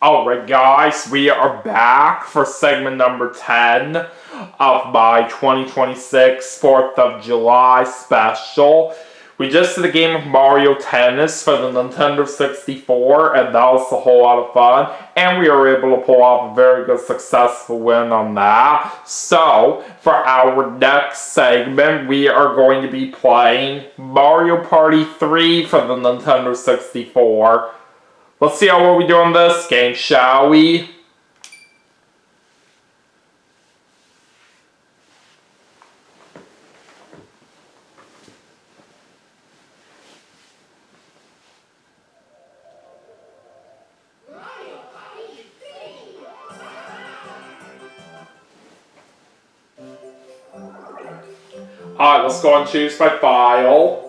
Alright guys, we are back for segment number 10 of my 2026 4th of July special. We just did a game of Mario Tennis for the Nintendo 64 and that was a whole lot of fun. And we were able to pull off a very good successful win on that. So, for our next segment, we are going to be playing Mario Party 3 for the Nintendo 64. Let's see how well we do on this game, shall we? Alright, let's go and choose my file.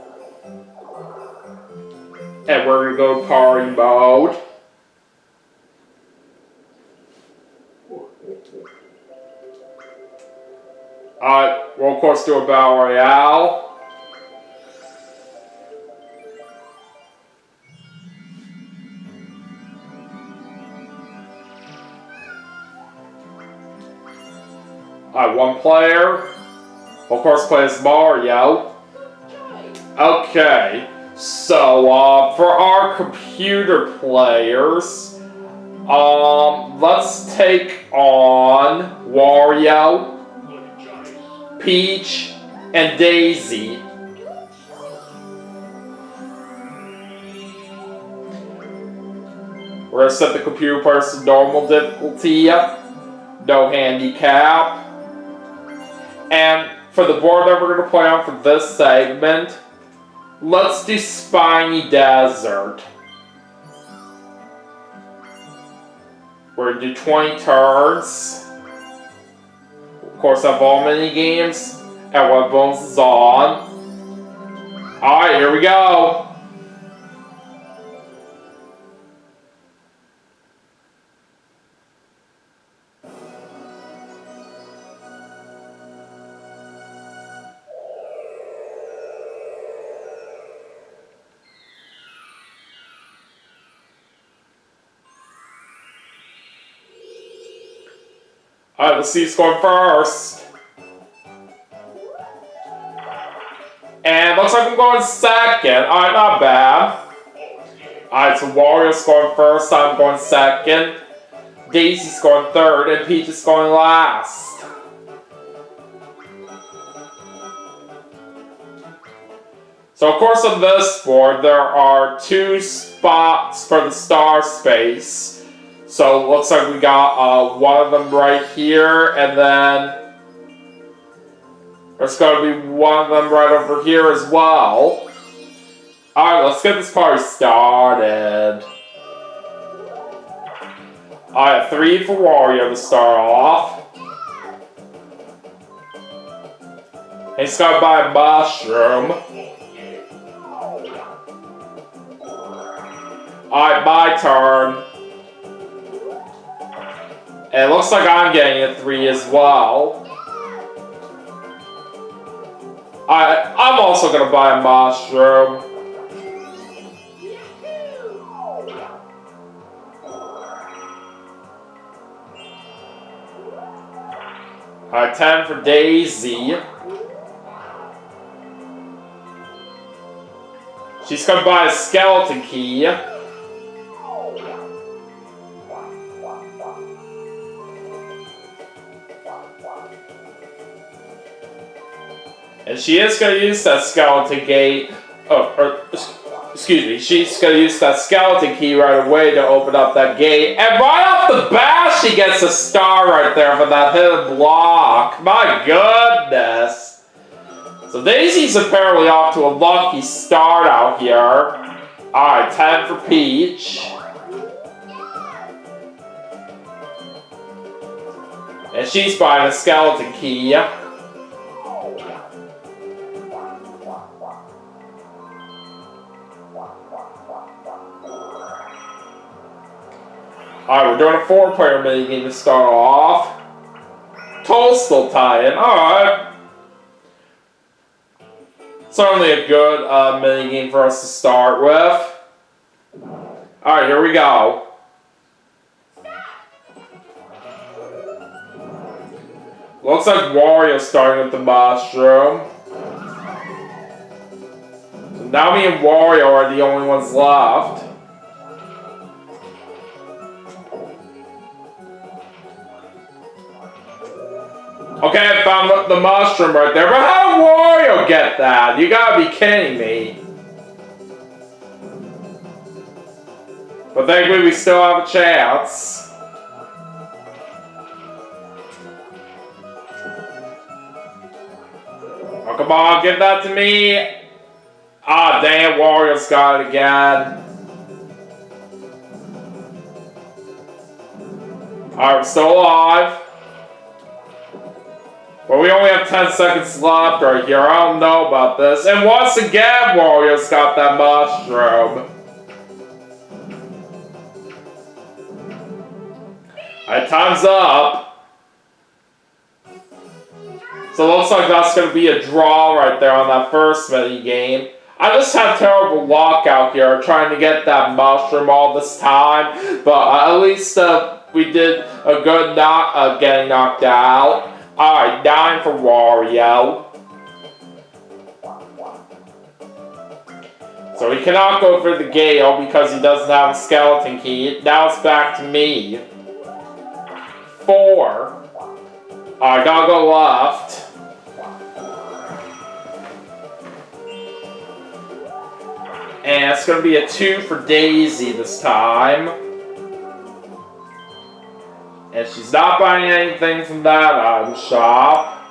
And we're going to go to party mode. Alright, we'll of course do a Battle Royale. Alright, one player. Of course, plays Mario. Okay. So, for our computer players, let's take on Wario, Peach, and Daisy. We're going to set the computer players to normal difficulty, no handicap. And for the board that we're going to play on for this segment, let's do Spiny Desert. We're going to do 20 turns. Of course, I have all mini games, and one bonus is on. Alright, here we go. Alright, let's see who's going first. And looks like I'm going second. Alright, not bad. Alright, so Wario's going first, I'm going second. Daisy's going third, and Peach is going last. So of course on this board, there are 2 spots for the star space. So it looks like we got one of them right here, and then there's going to be one of them right over here as well. Alright, let's get this party started. Alright, 3 for Wario to start off. He's got to buy a mushroom. Alright, my turn. And it looks like I'm getting a 3 as well. I'm also going to buy a mushroom. Alright, 10 for Daisy. She's going to buy a skeleton key. And she is going to use that skeleton gate, excuse me, she's going to use that skeleton key right away to open up that gate. And right off the bat, she gets a star right there for that hidden block. My goodness. So Daisy's apparently off to a lucky start out here. Alright, 10 for Peach. And she's buying a skeleton key. Alright, we're doing a 4-player minigame to start off. Toll's still tie-in, alright. Certainly a good minigame for us to start with. Alright, here we go. Looks like Wario's starting with the mushroom. So now me and Wario are the only ones left. Okay, I found the mushroom right there, but how did Wario get that? You gotta be kidding me. But thankfully we still have a chance. Oh, come on, give that to me. Ah, dang it, Wario's got it again. Alright, we're still alive. But we only have 10 seconds left right here. I don't know about this. And once again, Wario's got that mushroom. Alright, time's up. So it looks like that's going to be a draw right there on that first mini game. I just had terrible luck out here trying to get that mushroom all this time. But at least we did a good getting knocked out. Alright, 9 for Wario. So he cannot go for the Gale because he doesn't have a skeleton key. Now it's back to me. 4. I gotta go left. And it's gonna be a 2 for Daisy this time. And she's not buying anything from that item shop.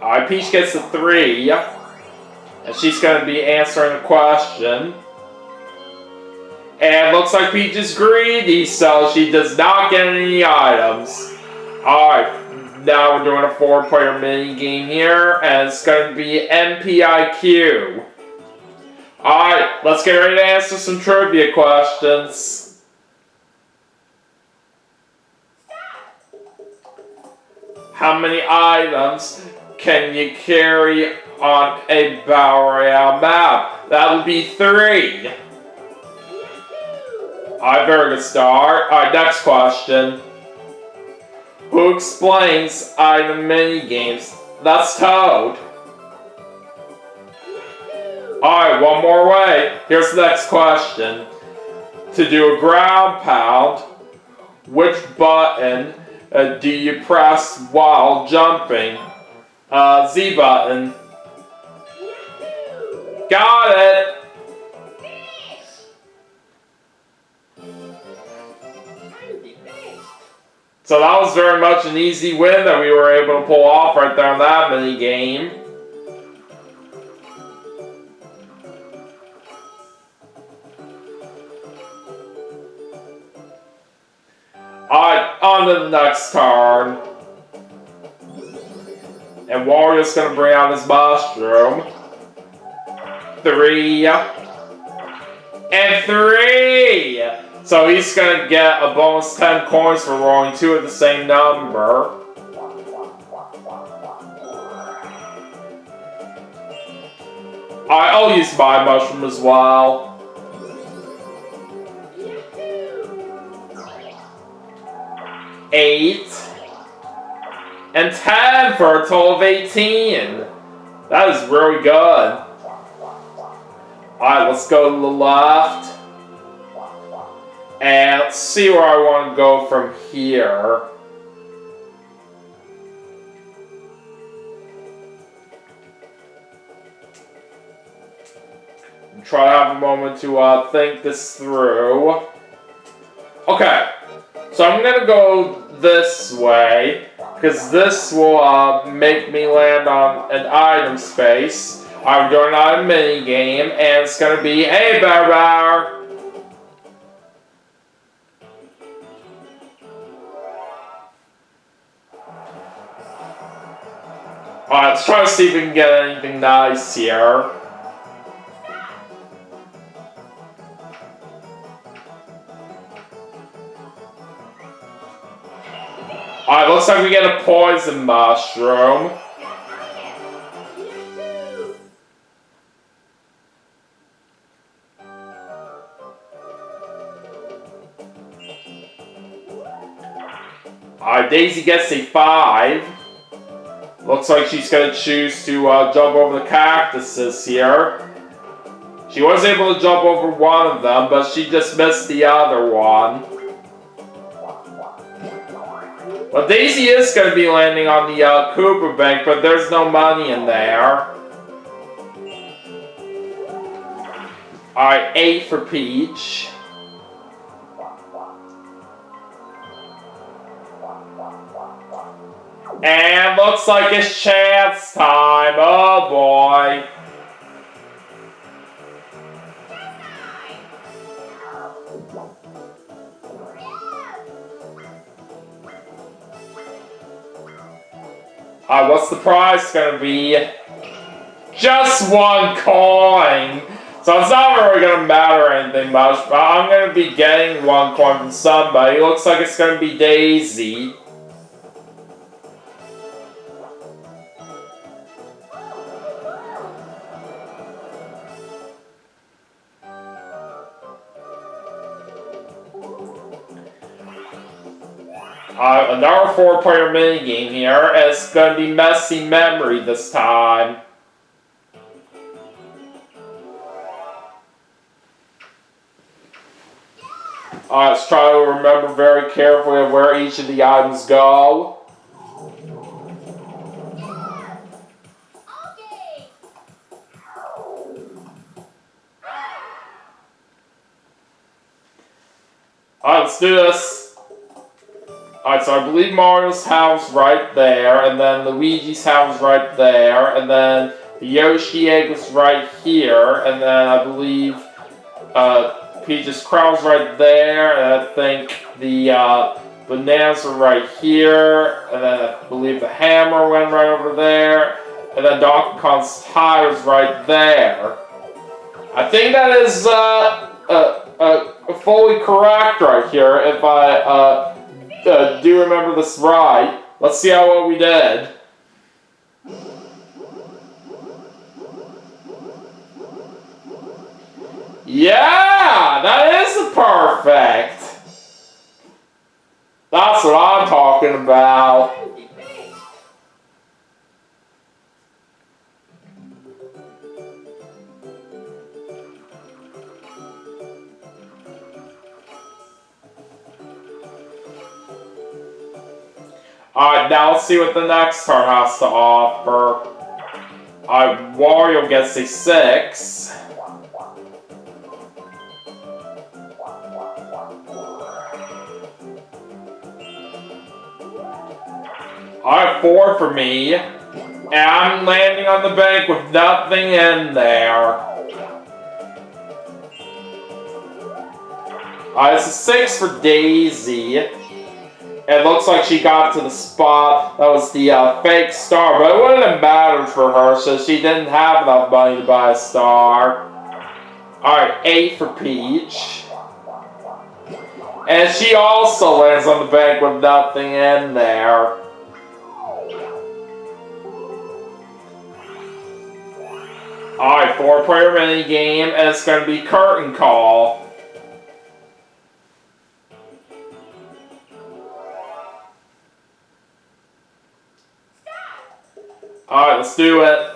Alright, Peach gets a 3. And she's gonna be answering a question. And looks like Peach is greedy, so she does not get any items. Alright, now we're doing a 4-player mini game here, and it's going to be MPIQ. Alright, let's get ready to answer some trivia questions. How many items can you carry on a Battle Royale map? That would be 3. Alright, very good start. Alright, next question. Who explains item mini games? That's Toad. Alright, one more way. Here's the next question. To do a ground pound, which button do you press while jumping? Z button. Got it! So that was very much an easy win that we were able to pull off right there on that mini game. Alright, on to the next turn. And Wario's gonna bring out his mushroom. 3. And 3! So he's gonna get a bonus 10 coins for rolling 2 of the same number. I'll use my mushroom as well. Eight. And 10 for a total of 18. That is really good. Alright, let's go to the left. And let's see where I want to go from here. Try to have a moment to think this through. Okay, so I'm going to go this way, because this will make me land on an item space. I'm doing a mini game, and it's going to be a Bear. Alright, let's try to see if we can get anything nice here. Alright, looks like we get a poison mushroom. Daisy gets a 5. Looks like she's going to choose to jump over the cactuses here. She was able to jump over one of them, but she just missed the other one. Well, Daisy is going to be landing on the Koopa Bank, but there's no money in there. Alright, 8 for Peach. And looks like it's chance time. Oh boy. What's the prize gonna be? Just 1 coin! So it's not really gonna matter anything much, but I'm gonna be getting 1 coin from somebody. Looks like it's gonna be Daisy. Another 4-player minigame here. It's going to be Messy Memory this time. Let's try to remember very carefully of where each of the items go. Let's do this. Alright, so I believe Mario's house right there, and then Luigi's house right there, and then the Yoshi egg was right here, and then I believe Peach's crown's right there, and I think the bananas are right here, and then I believe the hammer went right over there, and then Donkey Kong's tire's right there. I think that is fully correct right here, if I do remember this right. Let's see how well we did. Yeah, that is perfect. That's what I'm talking about. Alright, now let's see what the next turn has to offer. Alright, Wario gets a 6. Alright, 4 for me. And I'm landing on the bank with nothing in there. Alright, it's a 6 for Daisy. It looks like she got to the spot that was the fake star, but it wouldn't have mattered for her, so she didn't have enough money to buy a star. Alright, 8 for Peach. And she also lands on the bank with nothing in there. Alright, 4-player minigame, and it's going to be Curtain Call. Alright, let's do it.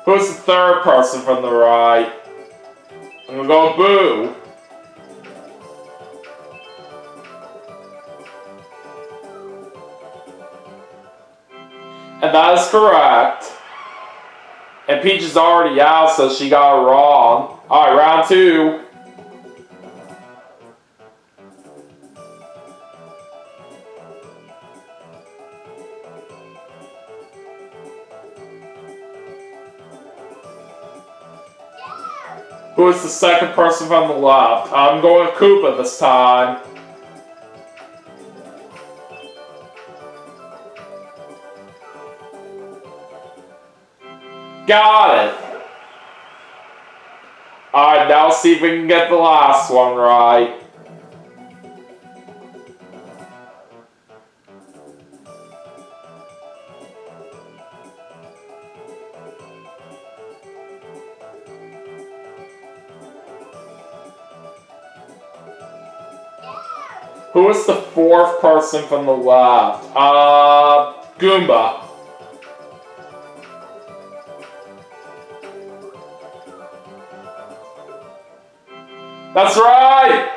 Who's the third person from the right? I'm gonna go Boo. And that is correct. And Peach is already out, so she got it wrong. Alright, round 2. Who is the second person from the left? I'm going Koopa this time. Got it. Alright, now see if we can get the last one right. Who is the fourth person from the left? Goomba. That's right!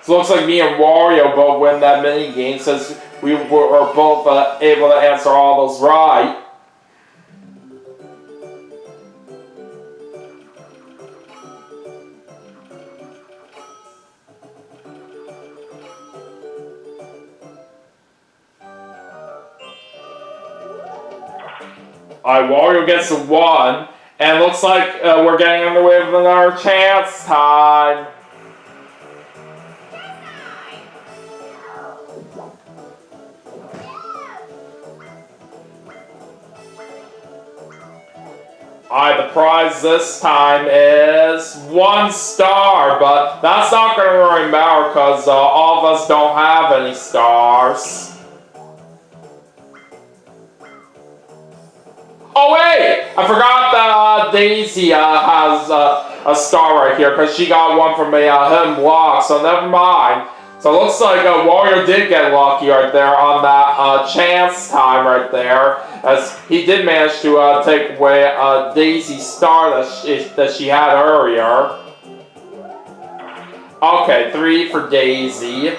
So it looks like me and Wario both win that mini game since we were both able to answer all those right. Alright, Wario gets a 1, and it looks like we're getting underway with another chance time. Alright, the prize this time is 1 star, but that's not going to really matter because all of us don't have any stars. Oh wait! I forgot that Daisy has a star right here because she got one from a hidden block, so never mind. So it looks like Wario did get lucky right there on that chance time right there, as he did manage to take away Daisy's star that she had earlier. Okay, 3 for Daisy.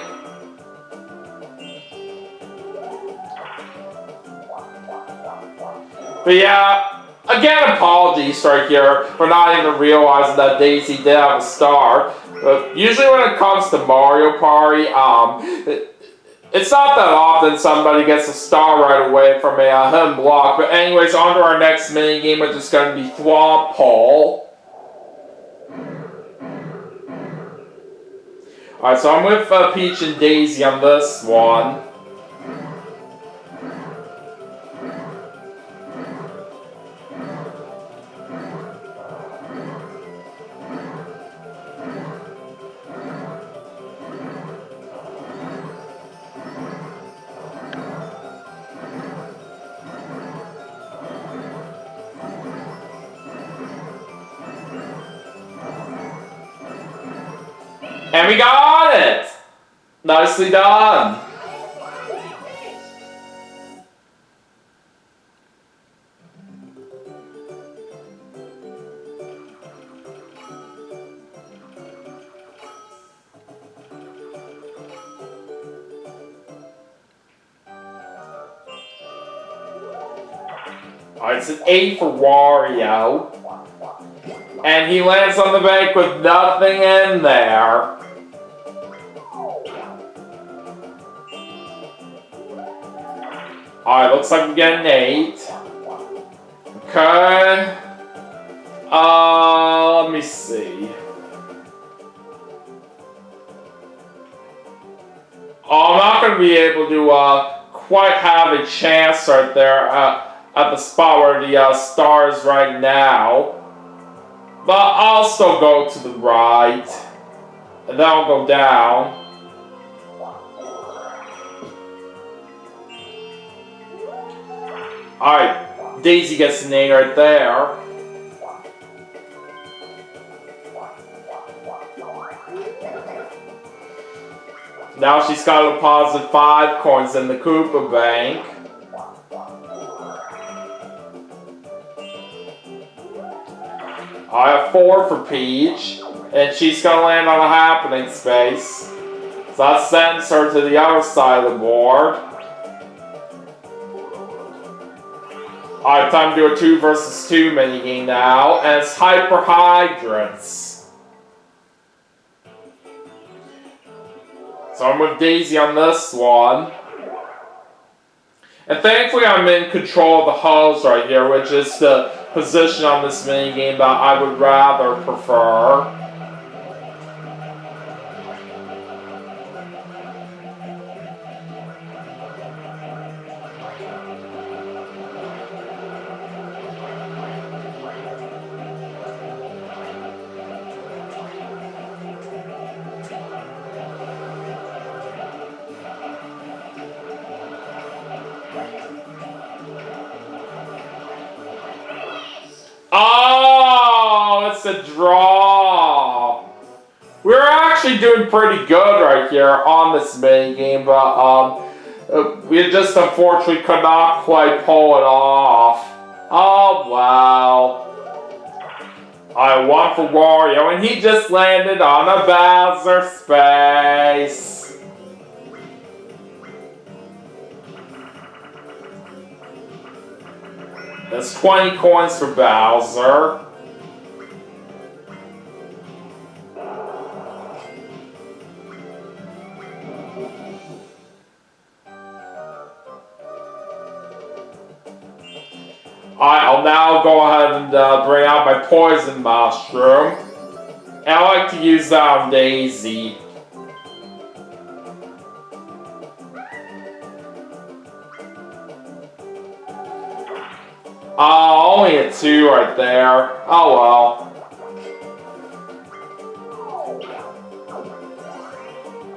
But yeah, again, apologies right here for not even realizing that Daisy did have a star. But usually when it comes to Mario Party, it's not that often somebody gets a star right away from a hidden block. But anyways, on to our next mini game, which is going to be Thwomp Hole. Alright, so I'm with Peach and Daisy on this one. And we got it! Nicely done! Alright, it's an 8 for Wario. And he lands on the bank with nothing in there. Alright, looks like we get an 8. Okay. Let me see. Oh, I'm not going to be able to quite have a chance right there at the spot where the star is right now. But I'll still go to the right. And then I'll go down. Alright, Daisy gets an 8 right there. Now she's got to deposit 5 coins in the Koopa Bank. I have 4 for Peach, and she's going to land on a happening space. So that sends her to the other side of the board. Alright, time to do a 2 versus 2 minigame now, and it's Hyper Hydrants. So I'm with Daisy on this one. And thankfully I'm in control of the hulls right here, which is the position on this minigame that I would rather prefer. Oh, it's a draw. We're actually doing pretty good right here on this mini game, but we just unfortunately could not quite pull it off. Oh wow. I won for Wario, and he just landed on a Bowser space. That's 20 coins for Bowser. I'll now go ahead and bring out my Poison Mushroom. And I like to use that on Daisy. Only a 2 right there. Oh well.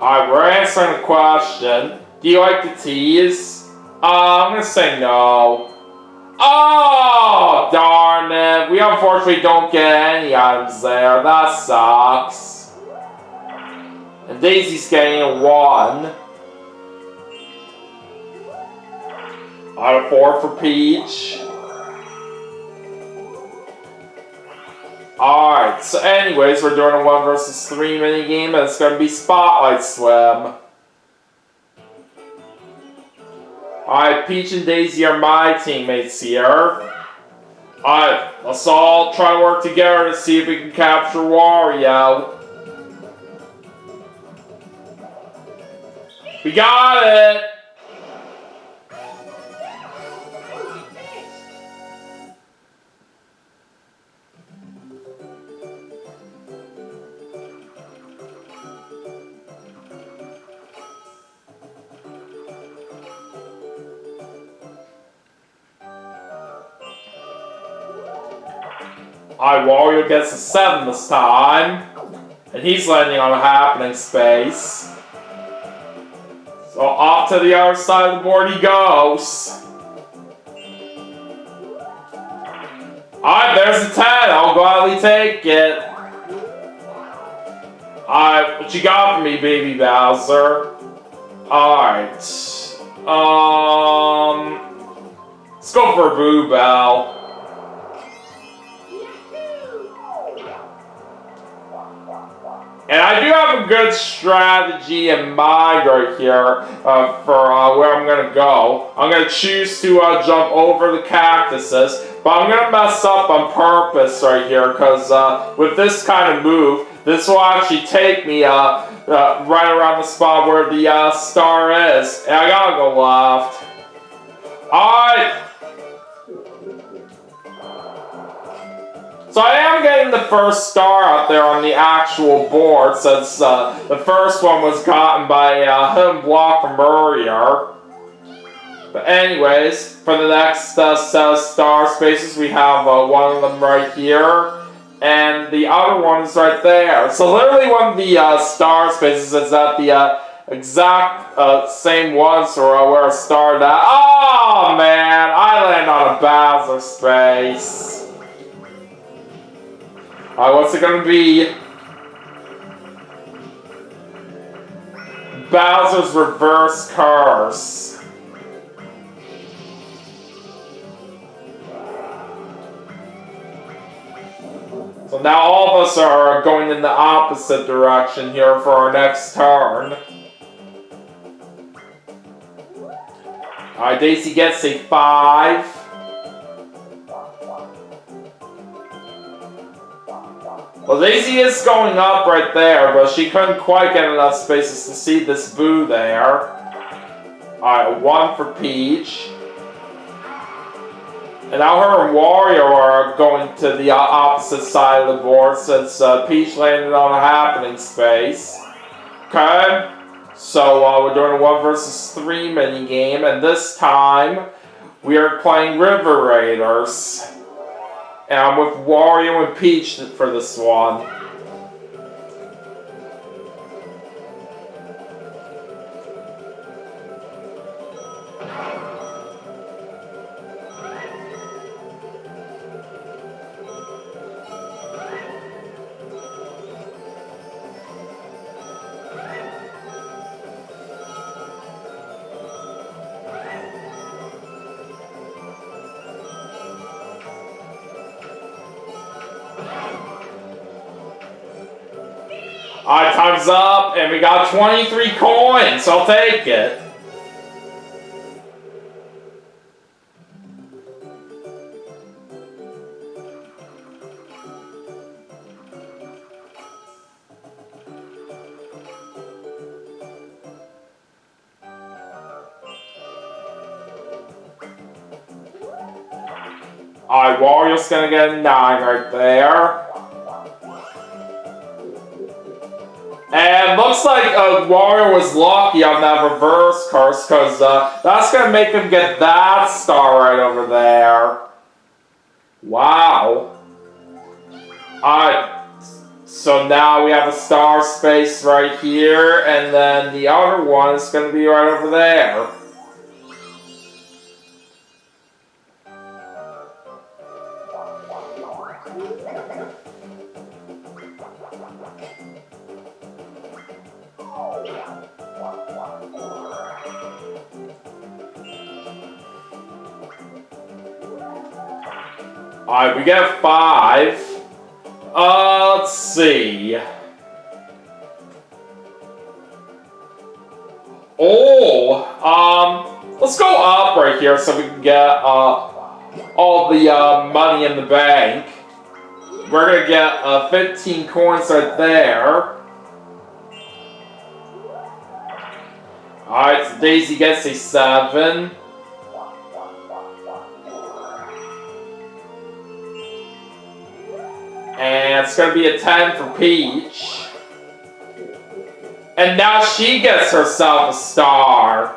Alright, we're answering the question. Do you like to tease? I'm gonna say no. Oh, darn it. We unfortunately don't get any items there. That sucks. And Daisy's getting a 1. Out of 4 for Peach. Alright, so anyways, we're doing a 1 versus 3 minigame, and it's going to be Spotlight Swim. Alright, Peach and Daisy are my teammates here. Alright, let's all try to work together to see if we can capture Wario. We got it! Alright, Wario gets a 7 this time. And he's landing on a happening space. So off to the other side of the board he goes. Alright, there's a 10. I'll gladly take it. Alright, what you got for me, baby Bowser? Alright. Let's go for a Boo Bell. And I do have a good strategy in mind right here for where I'm going to go. I'm going to choose to jump over the cactuses, but I'm going to mess up on purpose right here because with this kind of move, this will actually take me right around the spot where the star is. And I got to go left. Alright. So I am getting the first star out there on the actual board since the first one was gotten by Hidden Block from earlier. But anyways, for the next set of star spaces, we have one of them right here. And the other one is right there. So literally one of the star spaces is at the exact same one, so where I started at. Oh man, I land on a Bowser space. What's it gonna be? Bowser's Reverse Curse. So now all of us are going in the opposite direction here for our next turn. Alright, Daisy gets a 5. Well, Daisy is going up right there, but she couldn't quite get enough spaces to see this Boo there. Alright, 1 for Peach. And now her and Wario are going to the opposite side of the board since Peach landed on a happening space. Okay, so we're doing a 1 versus 3 minigame, and this time we are playing River Raiders. And I'm with Wario and Peach for this one. Alright, time's up, and we got 23 coins. I'll take it. Alright, Wario's gonna get a 9 right there. And looks like Wario was lucky on that reverse curse, because that's gonna make him get that star right over there. Wow. Alright, so now we have a star space right here, and then the other one is gonna be right over there. Alright, we get 5. Let's see. Let's go up right here so we can get all the money in the bank. We're gonna get 15 coins right there. Alright, so Daisy gets a 7. And it's going to be a 10 for Peach. And now she gets herself a star.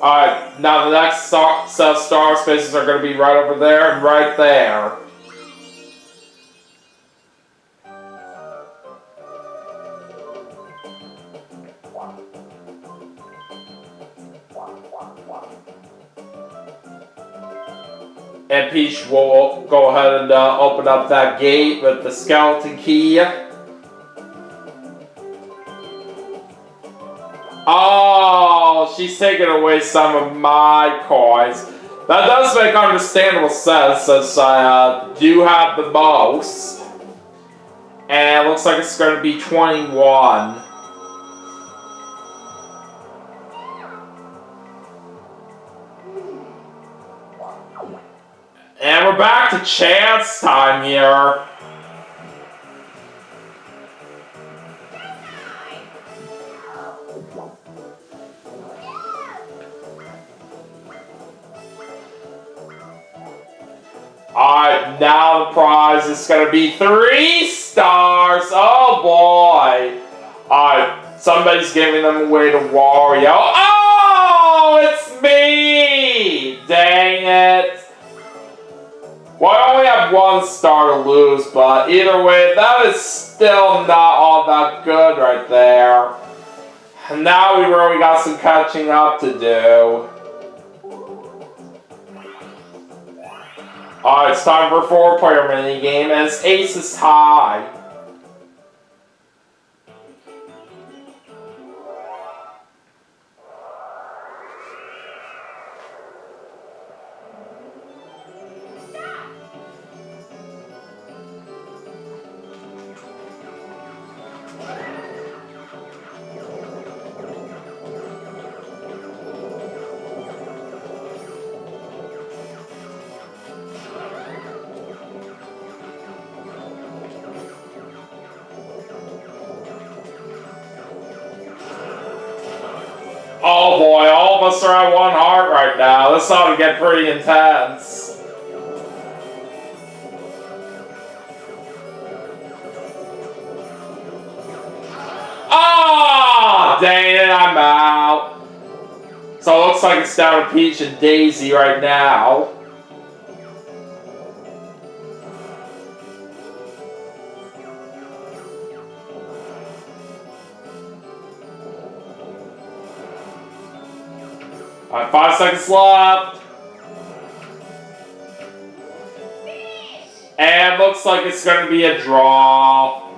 Alright, now the next set of star spaces are going to be right over there and right there. And Peach will go ahead and open up that gate with the skeleton key. Oh, she's taking away some of my coins. That does make understandable sense, since I do have the most. And it looks like it's going to be 21. And we're back to chance time here. Alright, now the prize is going to be 3 stars. Oh boy. Alright, somebody's giving them away to Wario. Oh, it's me! Dang it. Well, I only have 1 star to lose, but either way, that is still not all that good right there. And now we really got some catching up to do. Alright, it's time for a 4-player minigame, and it's Aces High. Oh boy, all of us are at 1 heart right now. This ought to get pretty intense. Ah, dang it, I'm out. So it looks like it's down to Peach and Daisy right now. Alright, 5 seconds left. And looks like it's going to be a draw.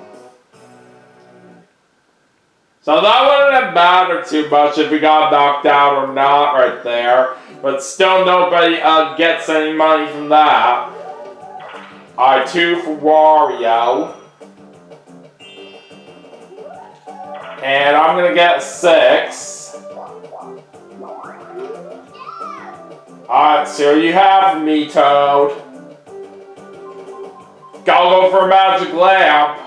So that wouldn't have mattered too much if we got knocked out or not right there. But still nobody gets any money from that. Alright, 2 for Wario. And I'm gonna get 6. Alright, so you have me, Toad. Gotta go for a magic lamp.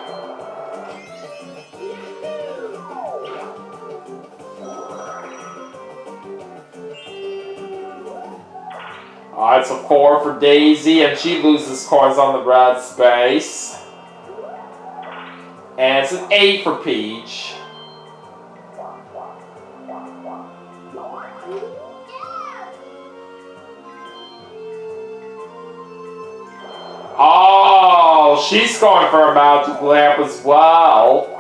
Alright, so 4 for Daisy, and she loses coins on the red space. And it's an 8 for Peach. Oh, she's going for a magic lamp as well.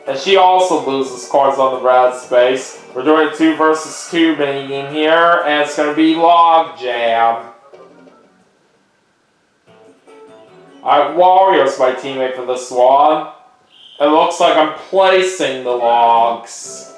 And she also loses coins on the red space. We're doing a 2 versus 2 minigame here, and it's going to be Log Jam. Alright, Wario's my teammate for this one. It looks like I'm placing the logs.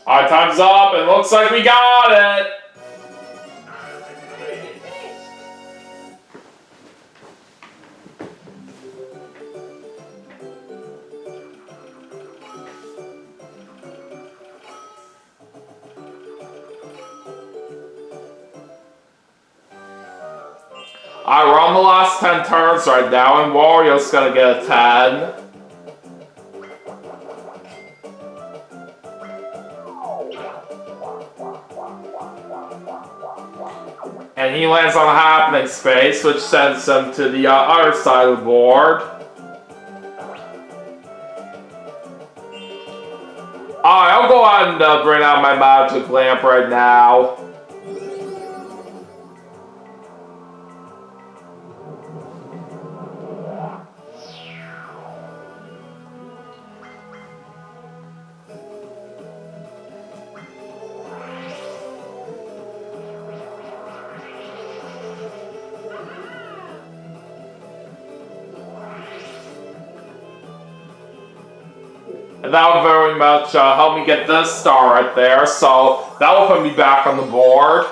Alright, time's up. It looks like we got it. Alright, we're on the last 10 turns right now, and Wario's gonna get a 10. And he lands on a happening space, which sends him to the other side of the board. Alright, I'll go ahead and bring out my magic lamp right now. And that will very much help me get this star right there, so that will put me back on the board.